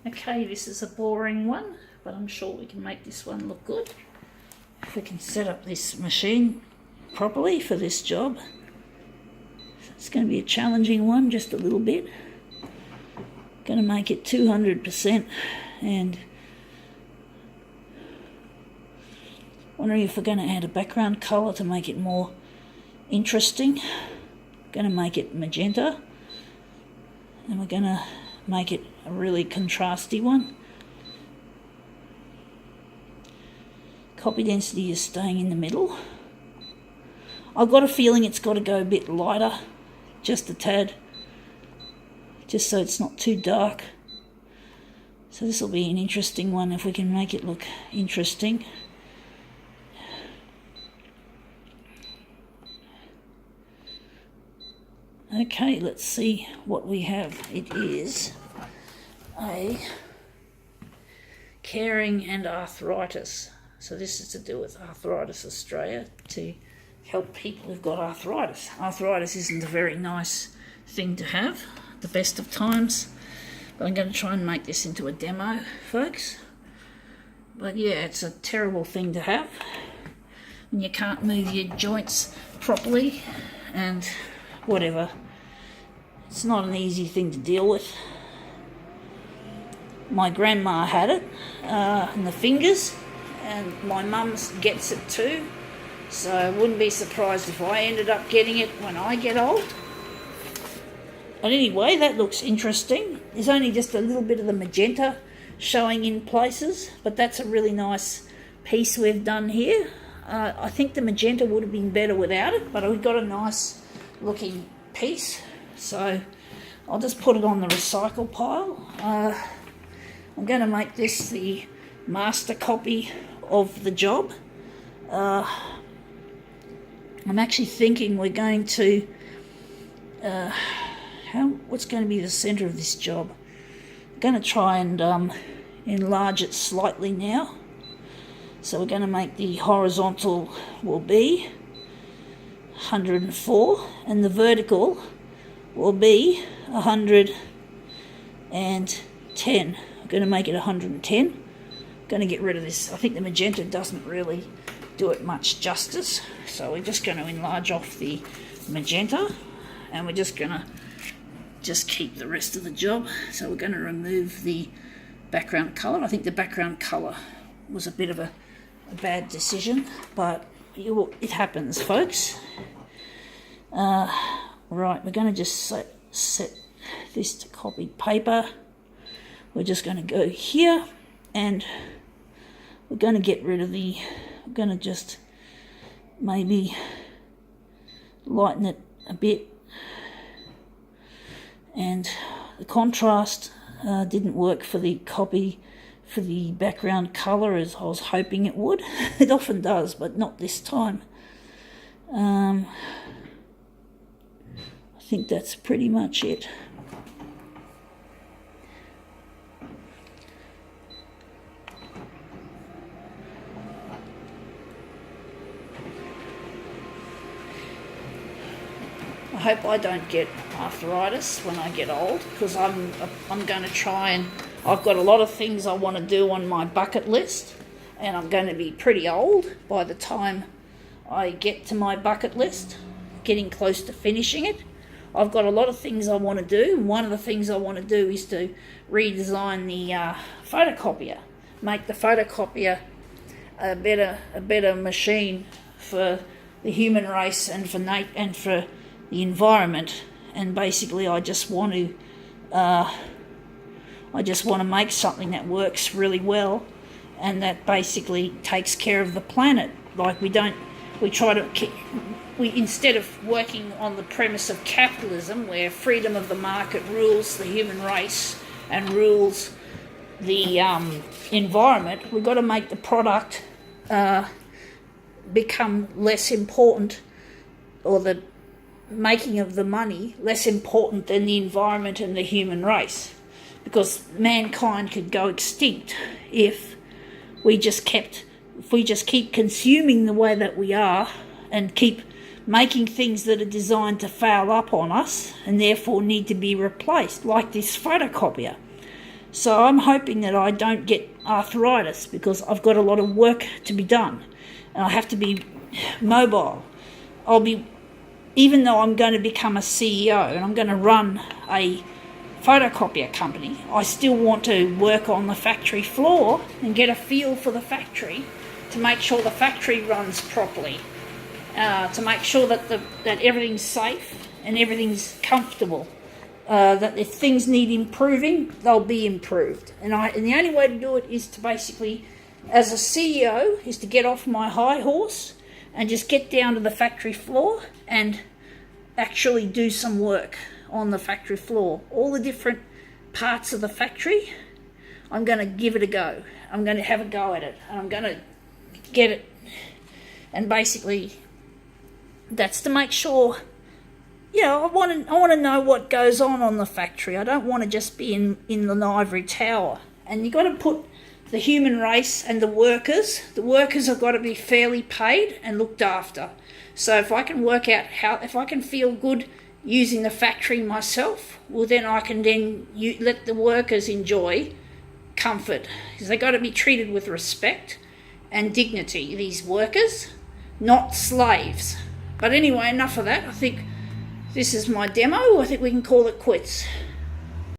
Okay, this is a boring one, but I'm sure we can make this one look good. If we can set up this machine properly for this job. It's going to be a challenging one, just a little bit. Going to make it 200%, and wondering if we're going to add a background colour to make it more interesting. Going to make it magenta, and we're going to make it a really contrasty one. Copy density is staying in the middle. I've got a feeling it's got to go a bit lighter, just a tad, just so it's not too dark. So this will be an interesting one if we can make it look interesting. Okay, let's see what we have. It is a caring and arthritis. So this is to do with Arthritis Australia, to help people who've got arthritis. Arthritis isn't a very nice thing to have at the best of times, but I'm going to try and make this into a demo, folks. But yeah, it's a terrible thing to have when you can't move your joints properly and whatever. It's not an easy thing to deal with. My grandma had it in the fingers, and my mum gets it too, so I wouldn't be surprised if I ended up getting it when I get old. But anyway, that looks interesting. There's only just a little bit of the magenta showing in places, but that's a really nice piece we've done here. I think the magenta would have been better without it, but we've got a nice looking piece, so I'll just put it on the recycle pile. I'm going to make this the master copy of the job. I'm actually thinking we're going to what's going to be the centre of this job. I'm going to try and enlarge it slightly now. So we're going to make the horizontal will be 104 and the vertical will be 110. I'm going to make it 110. I'm going to get rid of this. I think the magenta doesn't really do it much justice, so we're just going to enlarge off the magenta, and we're just going to keep the rest of the job. So we're going to remove the background colour. I think the background colour was a bit of a bad decision, but it happens, folks. Right, we're going to just set this to copied paper. We're just going to go here, and we're going to get rid of we're going to just maybe lighten it a bit. And the contrast didn't work for the copy for the background colour as I was hoping it would. It often does, but not this time. I think that's pretty much it. I hope I don't get arthritis when I get old, because I'm going to try, and I've got a lot of things I want to do on my bucket list, and I'm going to be pretty old by the time I get to my bucket list, getting close to finishing it. I've got a lot of things I want to do, and one of the things I want to do is to redesign the photocopier, make the photocopier a better machine for the human race and for the environment. And basically I just want to make something that works really well and that basically takes care of the planet. Like instead of working on the premise of capitalism, where freedom of the market rules the human race and rules the environment, we've got to make the product become less important, or the making of the money less important than the environment and the human race, because mankind could go extinct if we just keep consuming the way that we are and keep making things that are designed to fail up on us and therefore need to be replaced, like this photocopier. So I'm hoping that I don't get arthritis, because I've got a lot of work to be done and I have to be mobile. Even though I'm going to become a CEO and I'm going to run a photocopier company, I still want to work on the factory floor and get a feel for the factory to make sure the factory runs properly, to make sure that everything's safe and everything's comfortable. That if things need improving, they'll be improved. And the only way to do it is to basically, as a CEO, is to get off my high horse and just get down to the factory floor and actually do some work on the factory floor. All the different parts of the factory, I'm going to give it a go. I'm going to have a go at it, and I'm going to get it. And basically, that's to make sure, I want to know what goes on the factory. I don't want to just be in the ivory tower. And you've got to put the human race and the workers have got to be fairly paid and looked after. So if I can work out if I can feel good using the factory myself, well, then I can let the workers enjoy comfort, because they've got to be treated with respect and dignity, these workers, not slaves. But anyway, enough of that. I think this is my demo. I think we can call it quits.